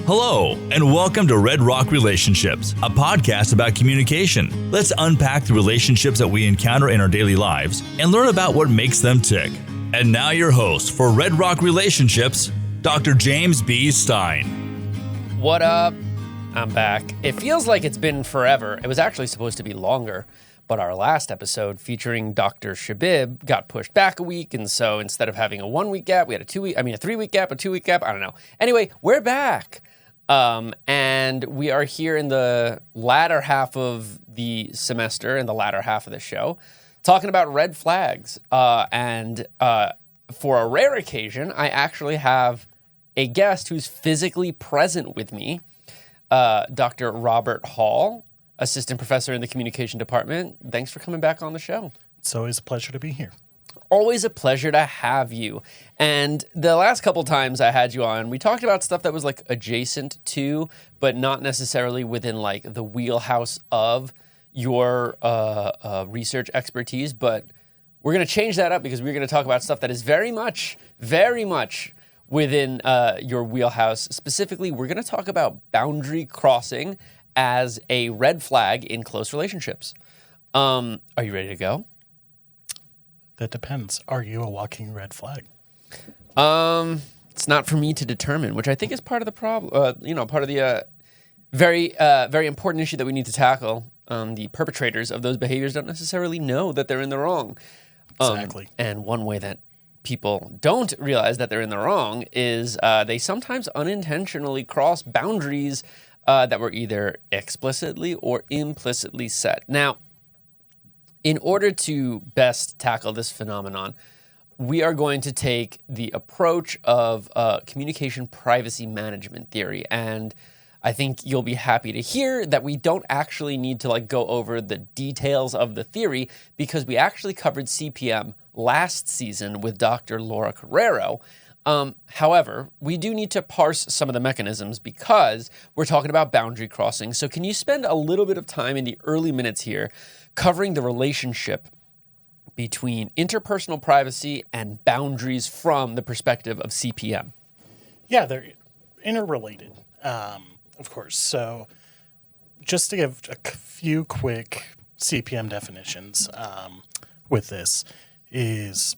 Hello, and welcome to Red Rock Relationships, a podcast about communication. Let's unpack the relationships that we encounter in our daily lives and learn about what makes them tick. And now your host for Red Rock Relationships, Dr. James B. Stein. What up? I'm back. It feels like it's been forever. It was actually supposed to be longer, but our last episode featuring Dr. Shabib got pushed back a week, and so instead of having a 1 week gap, we had a 3-week gap, a 2-week gap, I don't know. Anyway, we're back. And we are here in the latter half of the semester and the latter half of the show, talking about red flags. And for a rare occasion, I actually have a guest who's physically present with me, Dr. Robert Hall, assistant professor in the communication department. Thanks for coming back on the show. It's always a pleasure to be here. Always a pleasure to have you. And the last couple times I had you on, we talked about stuff that was like adjacent to, but not necessarily within like the wheelhouse of your research expertise. But we're going to change that up because we're going to talk about stuff that is very much within your wheelhouse. Specifically, we're going to talk about boundary crossing as a red flag in close relationships. Are you ready to go? That depends. Are you a walking red flag? It's not for me to determine, which I think is part of the problem. Part of the very important issue that we need to tackle. The perpetrators of those behaviors don't necessarily know that they're in the wrong. Exactly. And one way that people don't realize that they're in the wrong is they sometimes unintentionally cross boundaries that were either explicitly or implicitly set. Now, in order to best tackle this phenomenon, we are going to take the approach of communication privacy management theory. And I think you'll be happy to hear that we don't actually need to go over the details of the theory because we actually covered CPM last season with Dr. Laura Carrero. However, we do need to parse some of the mechanisms because we're talking about boundary crossing. So can you spend a little bit of time in the early minutes here covering the relationship between interpersonal privacy and boundaries from the perspective of CPM? Yeah, they're interrelated, of course. So just to give a few quick CPM definitions with this is...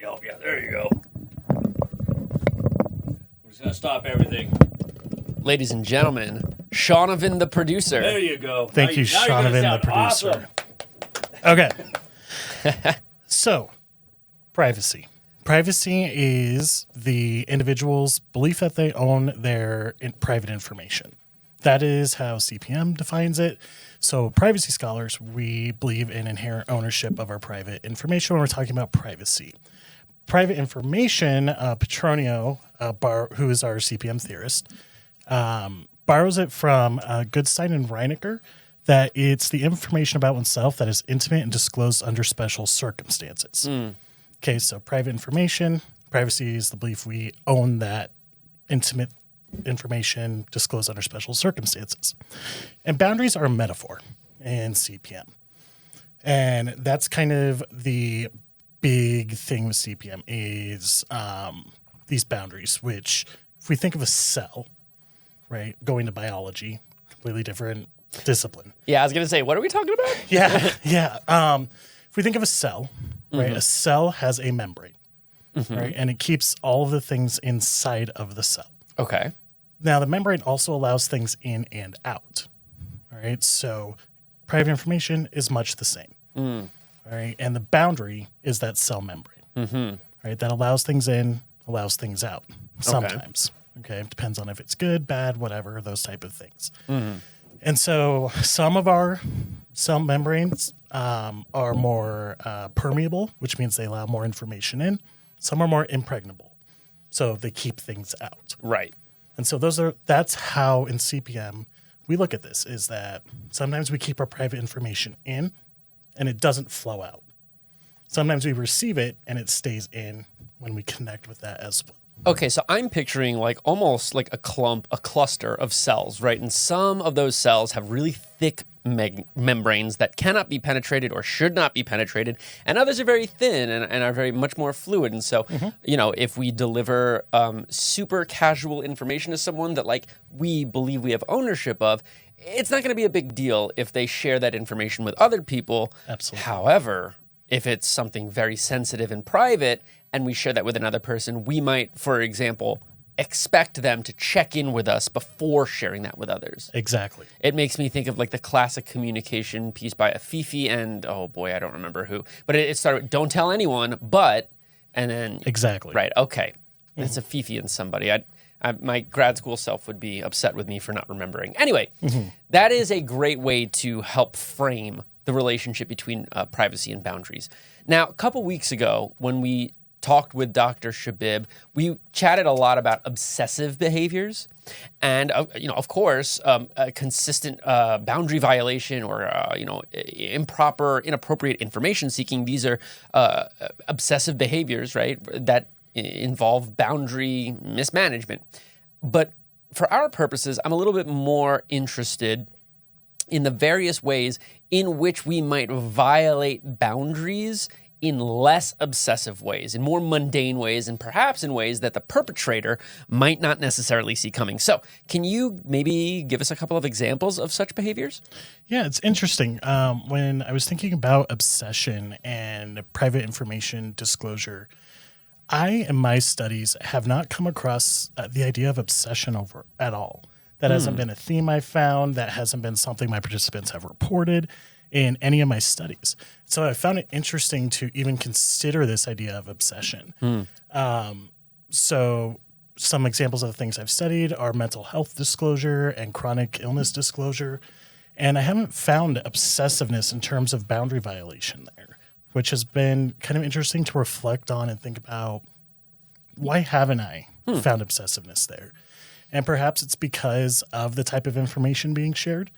Oh, yeah, there you go. We're just going to stop everything. Ladies and gentlemen, Shaunovan the producer. There you go. Thank you, Shaunovan the producer. Awesome. Okay. So, privacy. Privacy is the individual's belief that they own their private information. That is how CPM defines it. So privacy scholars, we believe in inherent ownership of our private information when we're talking about privacy. Private information, Petronio, who is our CPM theorist, borrows it from Goodstein and Reinecker, that it's the information about oneself that is intimate and disclosed under special circumstances. Okay, so private information, privacy is the belief we own that intimate information disclosed under special circumstances. And boundaries are a metaphor in CPM. And that's kind of the big thing with CPM is these boundaries, which if we think of a cell, right, going to biology, completely different discipline. Yeah, I was going to say, what are we talking about? Yeah. If we think of a cell, right, a cell has a membrane, right, and it keeps all of the things inside of the cell. Okay. Now, the membrane also allows things in and out, all right? So private information is much the same, all right? And the boundary is that cell membrane, right? That allows things in, allows things out sometimes, okay? It depends on if it's good, bad, whatever, those type of things. And so some of our cell membranes are more permeable, which means they allow more information in. Some are more impregnable, so they keep things out. Right. And so that's how in CPM we look at this, is that sometimes we keep our private information in and it doesn't flow out. Sometimes we receive it and it stays in when we connect with that as well. Okay, so I'm picturing almost like a cluster of cells, right? And some of those cells have really thick membranes that cannot be penetrated or should not be penetrated, and others are very thin and are very much more fluid. And so, if we deliver super casual information to someone that like we believe we have ownership of, it's not going to be a big deal if they share that information with other people. Absolutely. However, if it's something very sensitive and private and we share that with another person, we might, for example, expect them to check in with us before sharing that with others. Exactly. It makes me think of like the classic communication piece by Afifi and, oh boy, I don't remember who, but it started with, don't tell anyone, but, and then. Exactly. Right, okay. It's Afifi and somebody. My grad school self would be upset with me for not remembering. Anyway, that is a great way to help frame the relationship between privacy and boundaries. Now, a couple weeks ago, when we talked with Dr. Shabib, we chatted a lot about obsessive behaviors, and of course, a consistent boundary violation or inappropriate information seeking. These are obsessive behaviors, right? That involve boundary mismanagement. But for our purposes, I'm a little bit more interested in the various ways in which we might violate boundaries in less obsessive ways, in more mundane ways, and perhaps in ways that the perpetrator might not necessarily see coming. So can you maybe give us a couple of examples of such behaviors? Yeah, it's interesting. When I was thinking about obsession and private information disclosure, I, in my studies, have not come across the idea of obsession over at all. That hasn't been a theme I found. That hasn't been something my participants have reported in any of my studies. So I found it interesting to even consider this idea of obsession. So some examples of the things I've studied are mental health disclosure and chronic illness disclosure. And I haven't found obsessiveness in terms of boundary violation there, which has been kind of interesting to reflect on and think about, why haven't I found obsessiveness there? And perhaps it's because of the type of information being shared,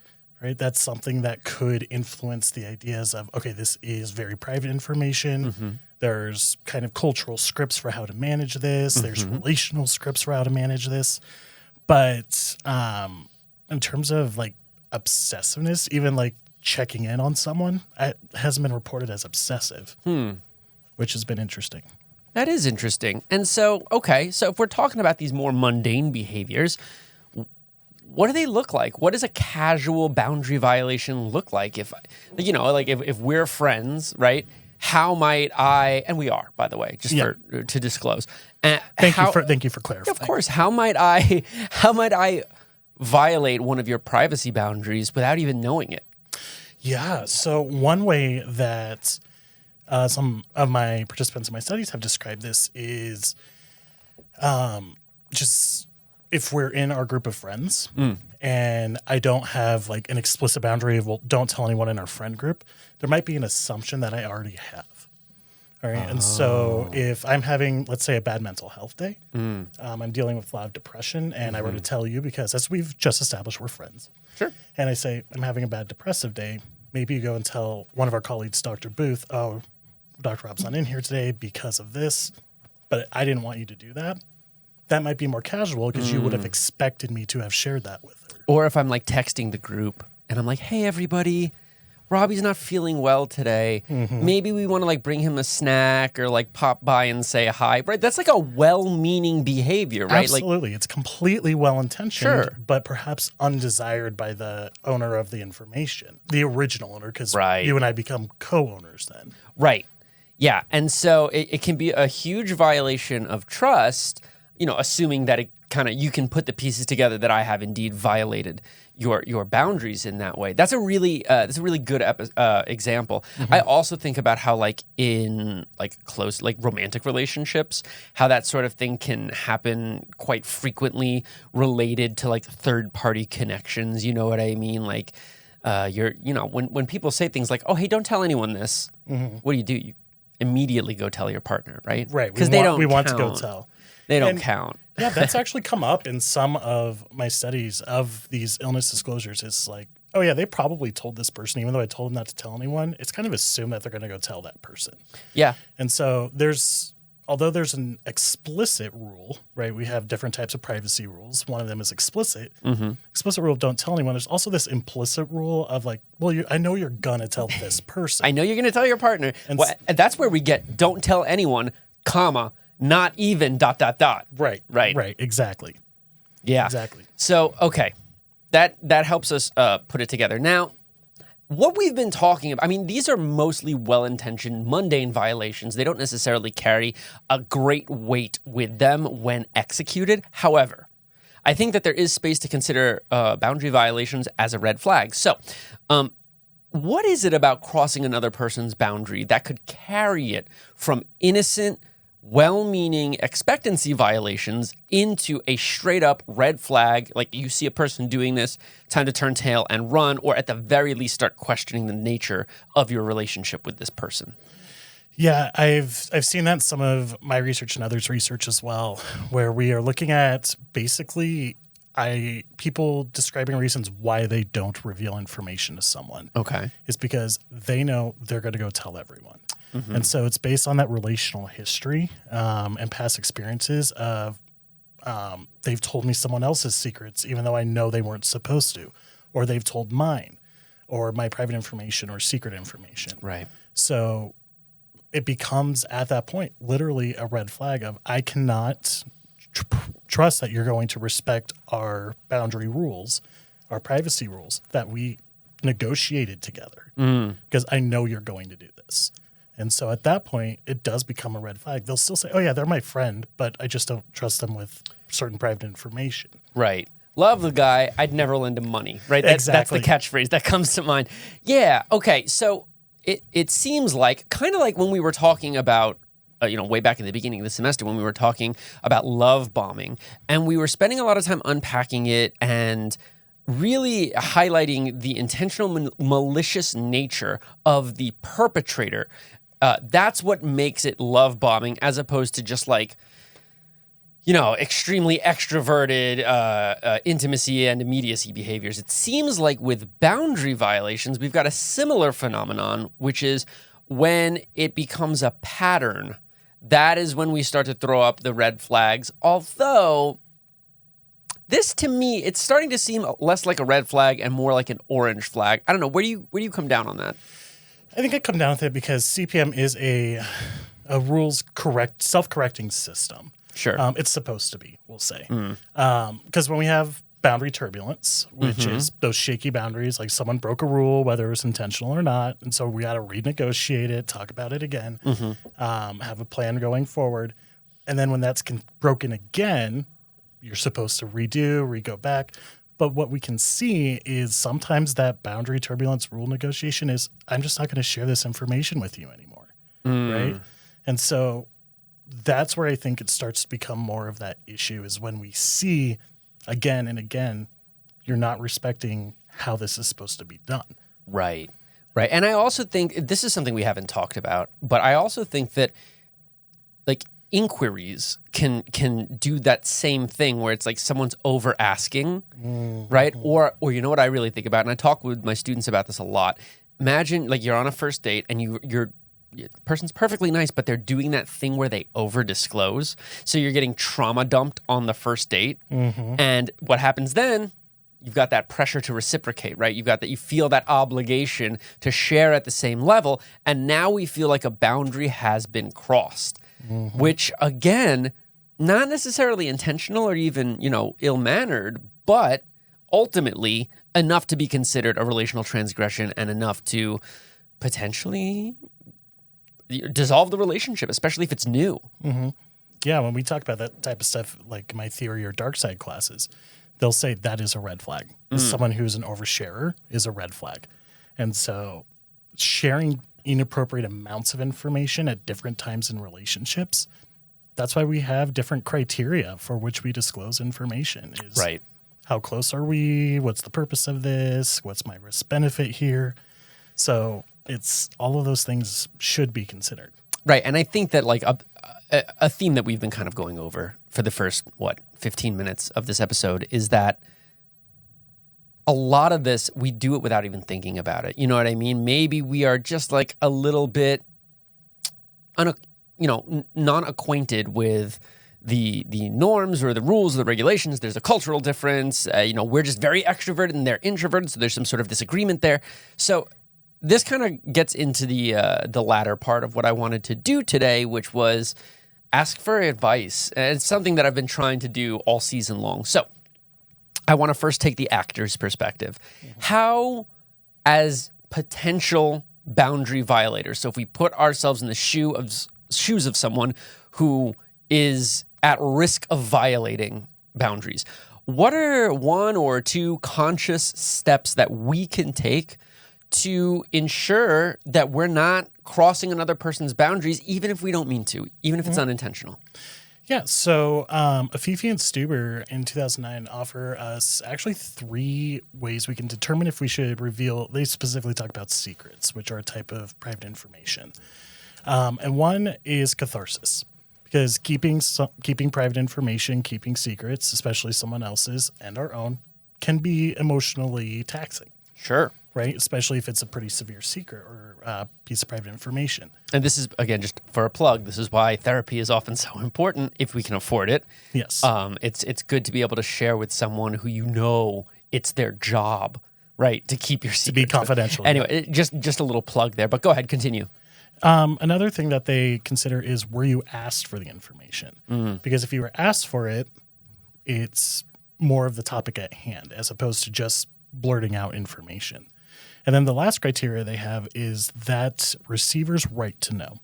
right? That's something that could influence the ideas of, okay, this is very private information. There's kind of cultural scripts for how to manage this. There's relational scripts for how to manage this. But in terms of like obsessiveness, even like checking in on someone, it hasn't been reported as obsessive, which has been interesting. That is interesting. And so, okay, so if we're talking about these more mundane behaviors, what do they look like? What does a casual boundary violation look like? If we're friends, right? How might I, and we are, by the way, just to disclose. Thank you for clarifying. Of course. How might I violate one of your privacy boundaries without even knowing it? Yeah. So one way that some of my participants in my studies have described this is just if we're in our group of friends and I don't have like an explicit boundary of, well, don't tell anyone in our friend group, there might be an assumption that I already have. All right. And so if I'm having, let's say, a bad mental health day, I'm dealing with a lot of depression, and I were to tell you, because as we've just established, we're friends. Sure. And I say, I'm having a bad depressive day. Maybe you go and tell one of our colleagues, Dr. Booth, oh, Dr. Rob's not in here today because of this, but I didn't want you to do that. That might be more casual because you would have expected me to have shared that with her. Or if I'm like texting the group and I'm like, hey, everybody, Robbie's not feeling well today. Maybe we want to like bring him a snack or like pop by and say hi, right? That's like a well-meaning behavior, right? Absolutely. Like, it's completely well-intentioned, Sure. but perhaps undesired by the owner of the information, the original owner, because Right. you and I become co-owners then. right. Yeah. And so it can be a huge violation of trust, assuming that you can put the pieces together that I have indeed violated your boundaries in that way. That's a really good example. I also think about how like in like close like romantic relationships, how that sort of thing can happen quite frequently related to like third party connections. You know what I mean? Like when people say things like, oh, hey, don't tell anyone this. What do? You immediately go tell your partner, right? Right. Because We want to go tell. They don't And- count. Yeah, that's actually come up in some of my studies of these illness disclosures. It's like, oh yeah, they probably told this person, even though I told them not to tell anyone. It's kind of assumed that they're going to go tell that person. Yeah. And so there's although there's an explicit rule, right? We have different types of privacy rules. One of them is explicit. Explicit rule, don't tell anyone. There's also this implicit rule of like, well, I know you're gonna tell this person. I know you're going to tell your partner. And And that's where we get don't tell anyone, comma, not even ... Right. Right. Right. Exactly. Yeah. Exactly. So, okay. That helps us put it together. Now, what we've been talking about, I mean, these are mostly well-intentioned, mundane violations. They don't necessarily carry a great weight with them when executed. However, I think that there is space to consider boundary violations as a red flag. So, what is it about crossing another person's boundary that could carry it from innocent, well-meaning expectancy violations into a straight-up red flag? Like, you see a person doing this, time to turn tail and run, or at the very least start questioning the nature of your relationship with this person. Yeah, I've seen that in some of my research and others' research as well, where we are looking at basically people describing reasons why they don't reveal information to someone. Okay. Is because they know they're going to go tell everyone. And so it's based on that relational history and past experiences of they've told me someone else's secrets, even though I know they weren't supposed to, or they've told mine, or my private information or secret information. Right. So it becomes at that point literally a red flag of I cannot trust that you're going to respect our boundary rules, our privacy rules that we negotiated together, because I know you're going to do this. And so at that point, it does become a red flag. They'll still say, oh, yeah, they're my friend, but I just don't trust them with certain private information. Right. Love the guy. I'd never lend him money. Right. Exactly. That's the catchphrase that comes to mind. Yeah. Okay. So it seems like kind of like when we were talking about, way back in the beginning of the semester when we were talking about love bombing, and we were spending a lot of time unpacking it and really highlighting the intentional malicious nature of the perpetrator. That's what makes it love bombing, as opposed to just like, extremely extroverted intimacy and immediacy behaviors. It seems like with boundary violations, we've got a similar phenomenon, which is when it becomes a pattern. That is when we start to throw up the red flags. Although this, to me, it's starting to seem less like a red flag and more like an orange flag. I don't know. Where do you come down on that? I think I come down with it because CPM is a rules self-correcting system. Sure. It's supposed to be, we'll say. Because when we have boundary turbulence, which is those shaky boundaries, like someone broke a rule, whether it was intentional or not, and so we got to renegotiate it, talk about it again, have a plan going forward. And then when that's broken again, you're supposed to go back. But what we can see is sometimes that boundary turbulence rule negotiation is, I'm just not going to share this information with you anymore, right? And so that's where I think it starts to become more of that issue, is when we see again and again, you're not respecting how this is supposed to be done. Right. And I also think this is something we haven't talked about, but I also think that like inquiries can do that same thing where it's like someone's over asking, right? Or you know what I really think about, and I talk with my students about this a lot. Imagine like you're on a first date and the person's perfectly nice, but they're doing that thing where they over disclose. So you're getting trauma dumped on the first date. And what happens then, you've got that pressure to reciprocate, right? You feel that obligation to share at the same level. And now we feel like a boundary has been crossed, which again, not necessarily intentional or even, ill-mannered, but ultimately enough to be considered a relational transgression and enough to potentially dissolve the relationship, especially if it's new. Yeah, when we talk about that type of stuff, like my theory or dark side classes, they'll say that is a red flag. Someone who's an oversharer is a red flag. And so sharing inappropriate amounts of information at different times in relationships, that's why we have different criteria for which we disclose information. Is Right. How close are we? What's the purpose of this? What's my risk benefit here? So it's all of those things should be considered. Right. And I think that like a theme that we've been kind of going over for the first, 15 minutes of this episode is that a lot of this, we do it without even thinking about it. You know what I mean? Maybe we are just like a little bit, non-acquainted with the norms or the rules or the regulations. There's a cultural difference. We're just very extroverted and they're introverted, so there's some sort of disagreement there. So this kind of gets into the latter part of what I wanted to do today, which was ask for advice. And it's something that I've been trying to do all season long. So I want to first take the actor's perspective. How, as potential boundary violators, so if we put ourselves in the shoes of someone who is at risk of violating boundaries, what are one or two conscious steps that we can take to ensure that we're not crossing another person's boundaries, even if we don't mean to, even if it's unintentional? Yeah, so Afifi and Stuber in 2009 offer us actually 3 ways we can determine if we should reveal. They specifically talk about secrets, which are a type of private information. And one is catharsis, because keeping private information, keeping secrets, especially someone else's and our own, can be emotionally taxing. Sure. Right? Especially if it's a pretty severe secret or piece of private information. And this is, again, just for a plug, this is why therapy is often so important if we can afford it. Yes. It's good to be able to share with someone who it's their job, right, to keep your secret. To be confidential. Anyway, just a little plug there, but go ahead, continue. Another thing that they consider is, were you asked for the information? Because if you were asked for it, it's more of the topic at hand as opposed to just blurting out information. And then the last criteria they have is that receiver's right to know.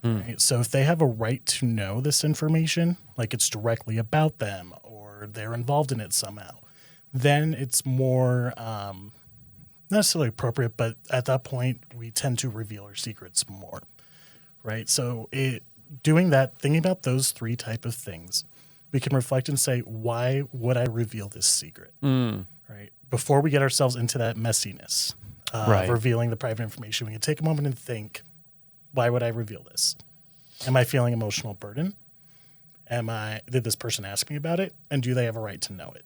Right? So if they have a right to know this information, like it's directly about them or they're involved in it somehow, then it's more not necessarily appropriate, but at that point we tend to reveal our secrets more. Right? So doing that, thinking about those 3 type of things, we can reflect and say, why would I reveal this secret? Right? Before we get ourselves into that messiness of revealing the private information, we can take a moment and think, why would I reveal this? Am I feeling emotional burden? Did this person ask me about it? And do they have a right to know it?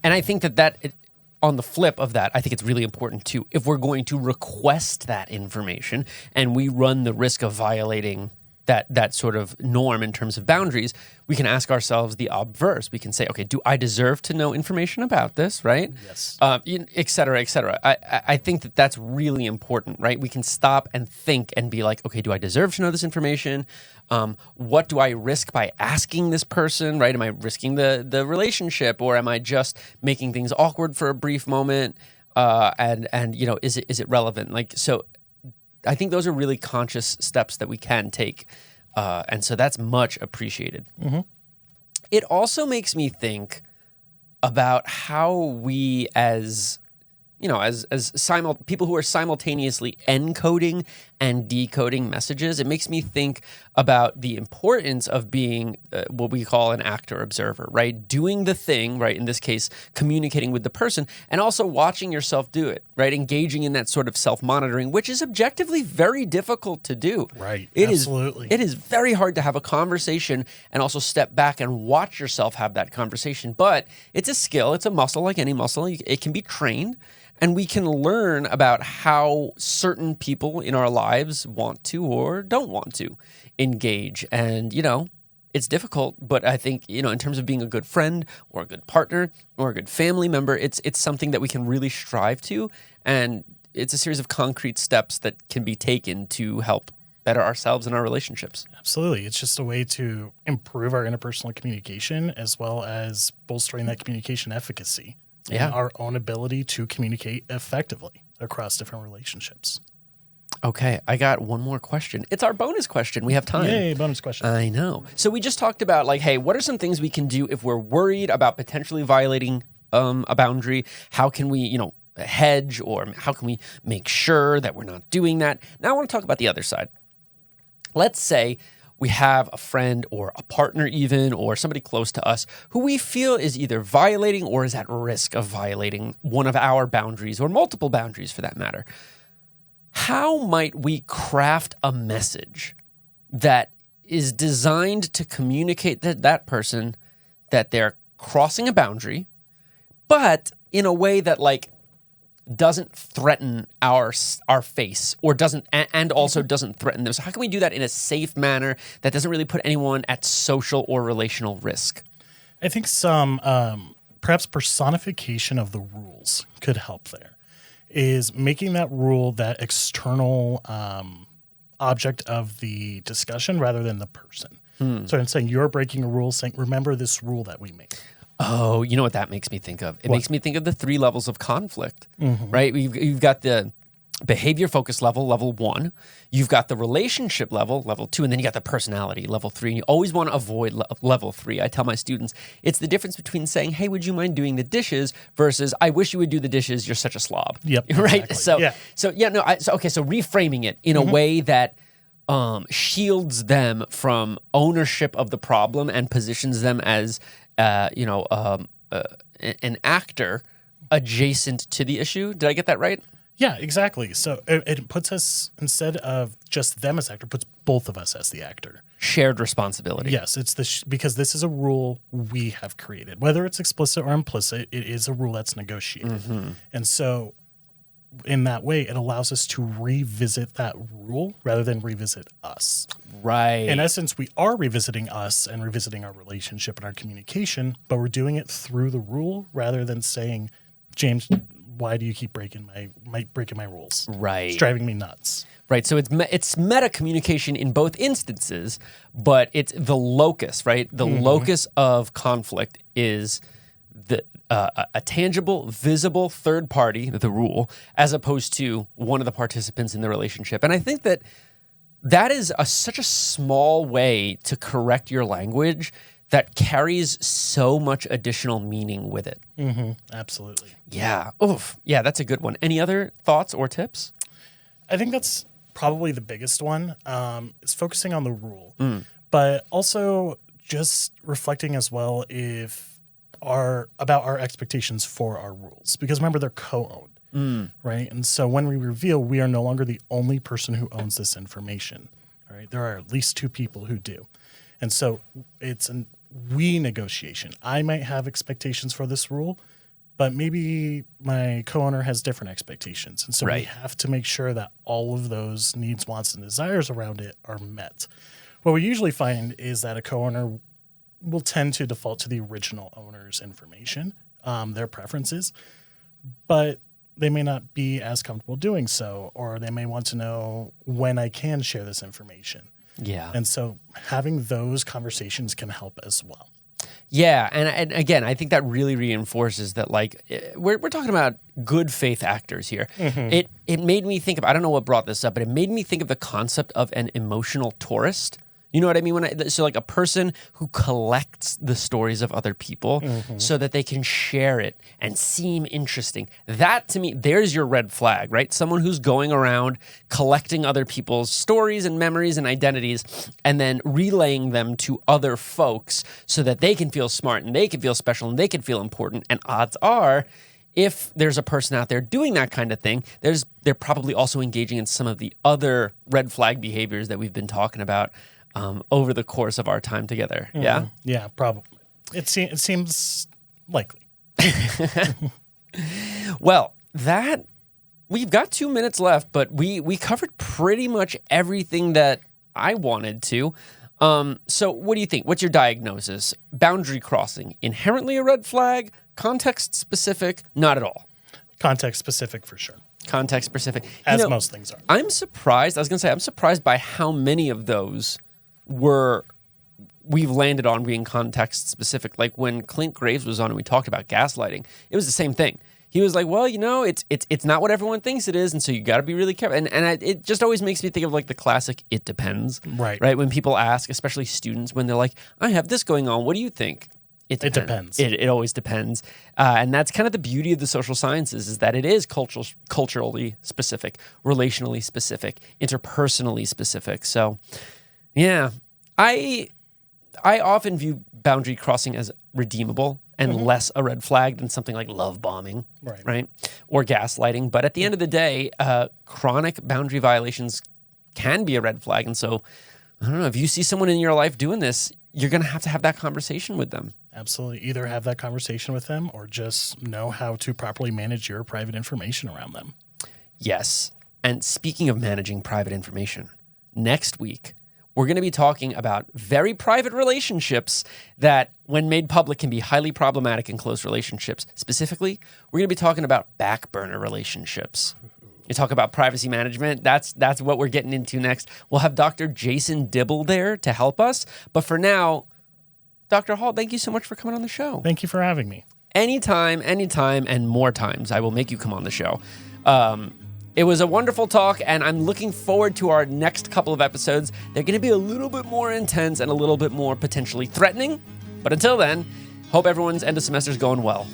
And I think on the flip of that, I think it's really important too, if we're going to request that information and we run the risk of violating that sort of norm in terms of boundaries, we can ask ourselves the obverse. We can say, okay, do I deserve to know information about this, right? Yes. Et cetera, et cetera. I think that's really important, right? We can stop and think and be like, okay, do I deserve to know this information? What do I risk by asking this person, right? Am I risking the relationship, or am I just making things awkward for a brief moment? Is it relevant? So I think those are really conscious steps that we can take. And so that's much appreciated. It also makes me think about how we as people who are simultaneously encoding and decoding messages, it makes me think about the importance of being what we call an actor observer, right? Doing the thing, right? In this case, communicating with the person, and also watching yourself do it, right? Engaging in that sort of self-monitoring, which is objectively very difficult to do. Right, Absolutely. It is very hard to have a conversation and also step back and watch yourself have that conversation. But it's a skill, it's a muscle like any muscle. It can be trained. And we can learn about how certain people in our lives want to or don't want to engage. And, it's difficult, but I think, in terms of being a good friend or a good partner or a good family member, it's something that we can really strive to. And it's a series of concrete steps that can be taken to help better ourselves and our relationships. Absolutely. It's just a way to improve our interpersonal communication as well as bolstering that communication efficacy. And our own ability to communicate effectively across different relationships. Okay, I got one more question. It's our bonus question. We have time. Yay, bonus question. I know. So we just talked about hey, what are some things we can do if we're worried about potentially violating a boundary? How can we, hedge, or how can we make sure that we're not doing that? Now I want to talk about the other side. Let's say we have a friend or a partner even, or somebody close to us who we feel is either violating or is at risk of violating one of our boundaries, or multiple boundaries for that matter. How might we craft a message that is designed to communicate to that person that they're crossing a boundary, but in a way that doesn't threaten our face or doesn't and also doesn't threaten them. So how can we do that in a safe manner that doesn't really put anyone at social or relational risk? I think some perhaps personification of the rules could help there. Is making that rule that external object of the discussion rather than the person. So I'm saying you're breaking a rule, saying, remember this rule that we made. Oh, you know what that makes me think of? It makes me think of the 3 levels of conflict, right? You've got the behavior focus level 1. You've got the relationship level 2, and then you got the personality, level 3. And you always want to avoid level 3. I tell my students, it's the difference between saying, hey, would you mind doing the dishes versus I wish you would do the dishes. You're such a slob. Yep. Right. Exactly. So reframing it in a way that shields them from ownership of the problem and positions them as, an actor adjacent to the issue. Did I get that right? Yeah, exactly. So it puts us, instead of just them as actor, puts both of us as the actor. Shared responsibility. Yes, it's because this is a rule we have created. Whether it's explicit or implicit, it is a rule that's negotiated. And so in that way, it allows us to revisit that rule rather than revisit us. Right. In essence, we are revisiting us and revisiting our relationship and our communication, but we're doing it through the rule rather than saying, James, why do you keep breaking my rules? Right. It's driving me nuts. Right. So it's meta communication in both instances, but it's the locus, right? The locus of conflict is a tangible, visible third party, the rule, as opposed to one of the participants in the relationship. And I think that is such a small way to correct your language that carries so much additional meaning with it. Absolutely. Yeah. Oof. Yeah, that's a good one. Any other thoughts or tips? I think that's probably the biggest one. Is focusing on the rule, but also just reflecting as well about our expectations for our rules. Because remember, they're co-owned, right? And so when we reveal, we are no longer the only person who owns this information. All right, there are at least 2 people who do, and so it's a we negotiation. I might have expectations for this rule, but maybe my co-owner has different expectations. And so we have to make sure that all of those needs, wants, and desires around it are met. What we usually find is that a co-owner will tend to default to the original owner's information, their preferences, but they may not be as comfortable doing so, or they may want to know when I can share this information. Yeah. And so having those conversations can help as well. Yeah, and again, I think that really reinforces that, like, we're talking about good faith actors here. It made me think of, I don't know what brought this up, but it made me think of the concept of an emotional tourist. You know what I mean? So like a person who collects the stories of other people so that they can share it and seem interesting. That, to me, there's your red flag, right? Someone who's going around collecting other people's stories and memories and identities and then relaying them to other folks so that they can feel smart and they can feel special and they can feel important. And odds are, if there's a person out there doing that kind of thing, they're probably also engaging in some of the other red flag behaviors that we've been talking about over the course of our time together. Yeah? Yeah, probably. It seems likely. Well, we've got 2 minutes left, but we covered pretty much everything that I wanted to. So what do you think? What's your diagnosis? Boundary crossing, inherently a red flag? Context specific? Not at all. Context specific for sure. Context specific. As most things are. I'm surprised by how many of those we've landed on being context specific. Like when Clint Graves was on and we talked about gaslighting, it was the same thing. He was like, well, it's not what everyone thinks it is, and so you got to be really careful. And it just always makes me think of like the classic "it depends." Right. When people ask, especially students, when they're like, I have this going on, what do you think? It depends. It always depends. And that's kind of the beauty of the social sciences, is that it is culturally specific, relationally specific, interpersonally specific. So, yeah, I often view boundary crossing as redeemable and less a red flag than something like love bombing, right? Or gaslighting. But at the end of the day, chronic boundary violations can be a red flag. And so, I don't know, if you see someone in your life doing this, you're going to have that conversation with them. Absolutely. Either have that conversation with them or just know how to properly manage your private information around them. Yes. And speaking of managing private information, next week, we're going to be talking about very private relationships that, when made public, can be highly problematic in close relationships. Specifically, we're going to be talking about back burner relationships. You talk about privacy management. That's what we're getting into next. We'll have Dr. Jason Dibble there to help us. But for now, Dr. Hall, thank you so much for coming on the show. Thank you for having me. Anytime, and more times, I will make you come on the show. It was a wonderful talk, and I'm looking forward to our next couple of episodes. They're going to be a little bit more intense and a little bit more potentially threatening. But until then, hope everyone's end of semester is going well.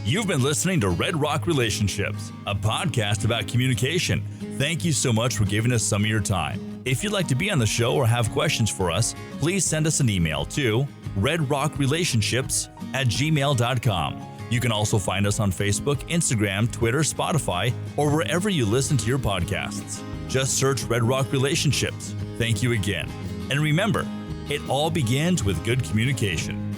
You've been listening to Red Rock Relationships, a podcast about communication. Thank you so much for giving us some of your time. If you'd like to be on the show or have questions for us, please send us an email to redrockrelationships@gmail.com. You can also find us on Facebook, Instagram, Twitter, Spotify, or wherever you listen to your podcasts. Just search Red Rock Relationships. Thank you again. And remember, it all begins with good communication.